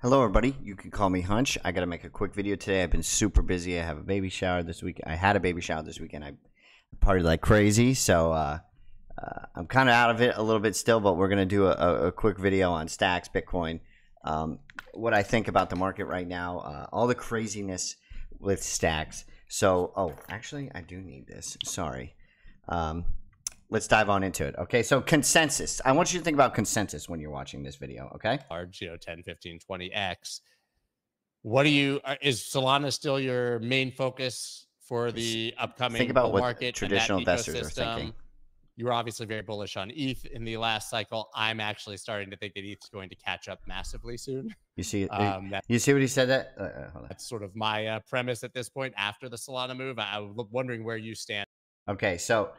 Hello, everybody. You can call me Hunch. I got to make a quick video today. I've been super busy. I have a baby shower this week. I had a baby shower this weekend. I partied like crazy, so I'm kind of out of it a little bit still. But we're gonna do a quick video on STX, Bitcoin, what I think about the market right now, all the craziness with STX. So, oh, actually, I do need this. Sorry. Let's dive on into it. Okay, so consensus. I want you to think about consensus when you're watching this video, okay? Large, 10, 15, 20x. What do you, is Solana still your main focus for the upcoming think about bull what market? traditional investors are thinking. You were obviously very bullish on ETH in the last cycle. I'm actually starting to think that ETH is going to catch up massively soon. You see, you see what he said? That's sort of my premise at this point after the Solana move. I was wondering where you stand. Okay, so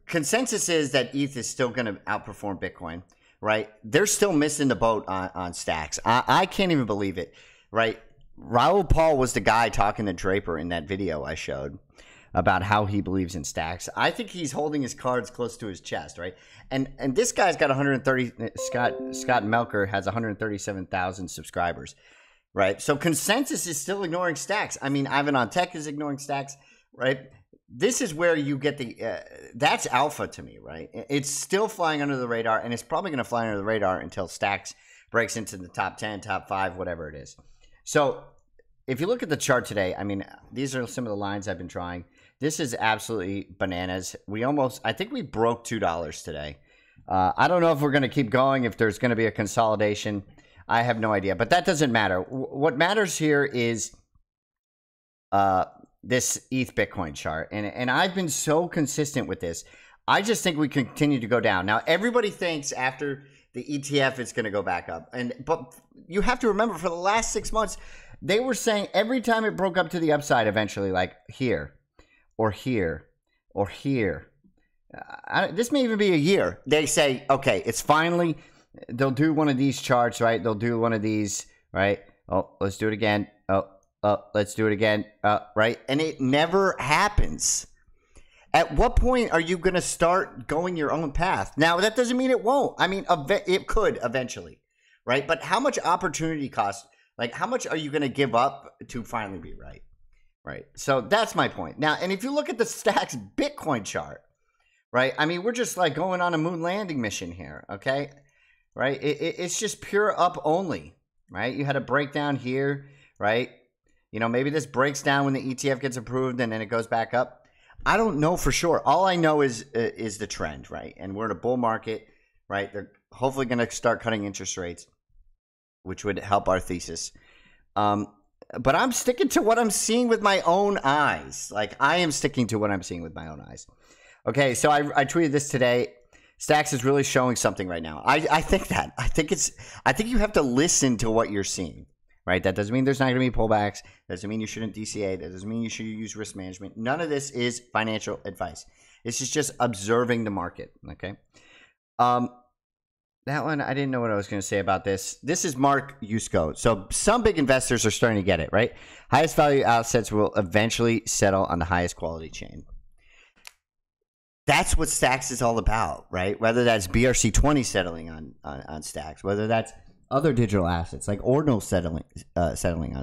consensus is that ETH is still going to outperform Bitcoin, right? They're still missing the boat on STX. I can't even believe it, right? Raoul Pal was the guy talking to Draper in that video I showed about how he believes in STX. I think he's holding his cards close to his chest, right? And this guy's got 130. Scott Melker has 137,000 subscribers, right? So consensus is still ignoring STX. I mean, Ivan on Tech is ignoring STX, right? This is where you get the that's alpha to me, right? It's still flying under the radar, and it's probably going to fly under the radar until STX breaks into the top 10, top 5, whatever it is. So if you look at the chart today, I mean, these are some of the lines I've been drawing. This is absolutely bananas. I think we broke $2 today. I don't know if we're going to keep going, if there's going to be a consolidation. I have no idea, but that doesn't matter. What matters here is this ETH Bitcoin chart. And I've been so consistent with this. I just think we continue to go down. Now, everybody thinks after the ETF, it's going to go back up. But you have to remember, for the last 6 months, they were saying every time it broke up to the upside, eventually, like here or here or here. This may even be a year. They say, okay, it's finally, they'll do one of these charts, right? They'll do one of these, right? Oh, let's do it again. Let's do it again, right? And it never happens. At what point are you going to start going your own path? Now, that doesn't mean it won't. I mean, it could eventually, right? But how much opportunity cost, like how much are you going to give up to finally be right? Right. So that's my point. Now, and if you look at the STX Bitcoin chart, right? I mean, we're just like going on a moon landing mission here, okay? Right? It's just pure up only, right? You had a breakdown here, right? You know, maybe this breaks down when the ETF gets approved and then it goes back up. I don't know for sure. All I know is the trend, right? And we're in a bull market, right? They're hopefully going to start cutting interest rates, which would help our thesis. But I'm sticking to what I'm seeing with my own eyes. Like, I am sticking to what I'm seeing with my own eyes. Okay, so I tweeted this today. STX is really showing something right now. I think that. I think you have to listen to what you're seeing. Right? That doesn't mean there's not going to be pullbacks. That doesn't mean you shouldn't DCA. That doesn't mean you should use risk management. None of this is financial advice. This is just observing the market. Okay. That one, I didn't know what I was going to say about this. This is Mark Yusko. So some big investors are starting to get it, right? Highest value assets will eventually settle on the highest quality chain. That's what STX is all about, right? Whether that's BRC20 settling on STX, whether that's other digital assets like Ordinal settling on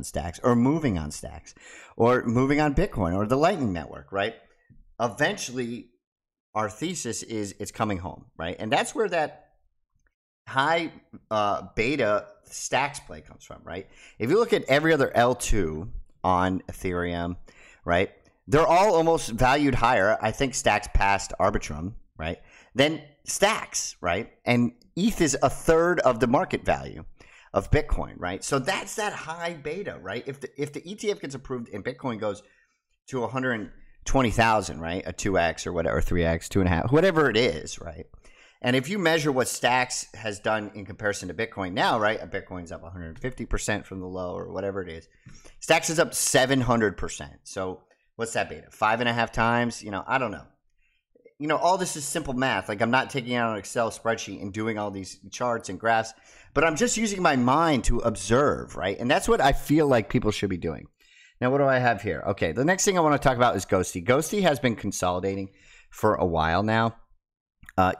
STX, or moving on STX, or moving on Bitcoin, or the Lightning Network, right? Eventually, our thesis is it's coming home, right? And that's where that high beta STX play comes from, right? If you look at every other L2 on Ethereum, right, they're all almost valued higher. I think STX passed Arbitrum, right? Then STX, right? And ETH is a third of the market value of Bitcoin, right? So that's that high beta, right? If the ETF gets approved and Bitcoin goes to 120,000, right? A 2x or whatever, 3x, 2.5, whatever it is, right? And if you measure what STX has done in comparison to Bitcoin now, right? Bitcoin's up 150% from the low or whatever it is. STX is up 700%. So what's that beta? 5.5 times? You know, I don't know. You know, all this is simple math. Like, I'm not taking out an Excel spreadsheet and doing all these charts and graphs, but I'm just using my mind to observe, right? And that's what I feel like people should be doing. Now, what do I have here? Okay, the next thing I want to talk about is Ghosty. Ghosty has been consolidating for a while now.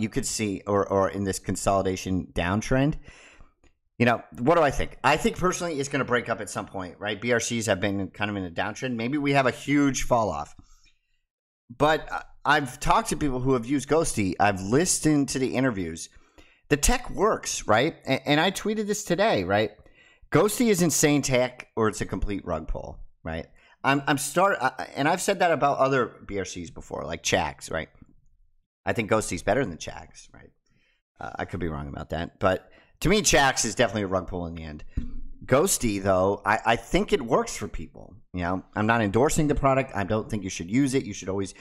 You could see, or in this consolidation downtrend, You know, what do I think? I think personally it's going to break up at some point, right? BRCs have been kind of in a downtrend. Maybe we have a huge fall off. But I've talked to people who have used Ghosty. I've listened to the interviews. The tech works, right? And I tweeted this today, right? Ghosty is insane tech or it's a complete rug pull, right? And I've said that about other BRCs before, like TRACs, right? I think Ghosty's better than TRACs, right? I could be wrong about that. But to me, TRACs is definitely a rug pull in the end. Ghosty, though, I think it works for people. You know, I'm not endorsing the product. I don't think you should use it. You should always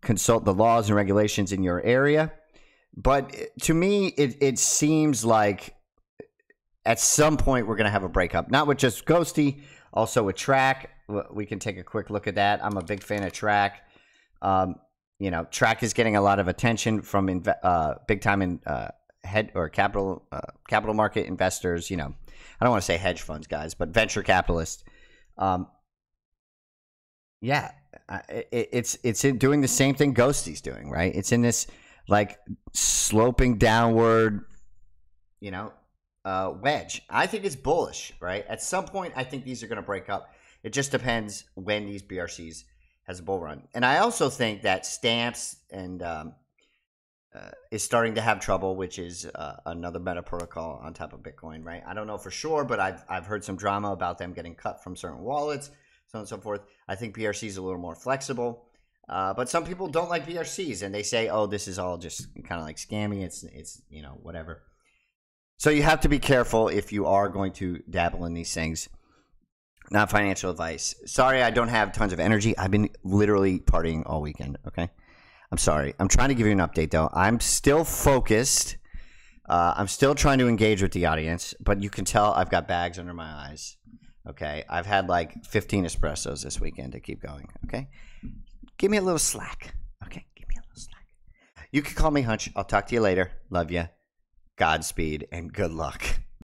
consult the laws and regulations in your area. But to me, it seems like at some point we're going to have a breakup. Not with just Ghosty, also with TRAC. We can take a quick look at that. I'm a big fan of TRAC. You know, TRAC is getting a lot of attention from big time in head or capital market investors. You know, I don't want to say hedge funds, guys, but venture capitalists. Yeah, it's in doing the same thing Ghosty's doing, right? It's in this like sloping downward, you know, wedge. I think it's bullish, right? At some point, I think these are going to break up. It just depends when these BRCs has a bull run. And I also think that Stamps and is starting to have trouble, which is another meta protocol on top of Bitcoin, right? I don't know for sure, but I've heard some drama about them getting cut from certain wallets, so on and so forth. I think BRC is a little more flexible, but some people don't like BRCs, and they say, "Oh, this is all just kind of like scammy. It's you know whatever." So you have to be careful if you are going to dabble in these things. Not financial advice. Sorry, I don't have tons of energy. I've been literally partying all weekend. Okay. I'm sorry. I'm trying to give you an update, though. I'm still focused. I'm still trying to engage with the audience, but you can tell I've got bags under my eyes. Okay. I've had like 15 espressos this weekend to keep going. Okay. Give me a little slack. Okay. Give me a little slack. You can call me Hunch. I'll talk to you later. Love you. Godspeed and good luck.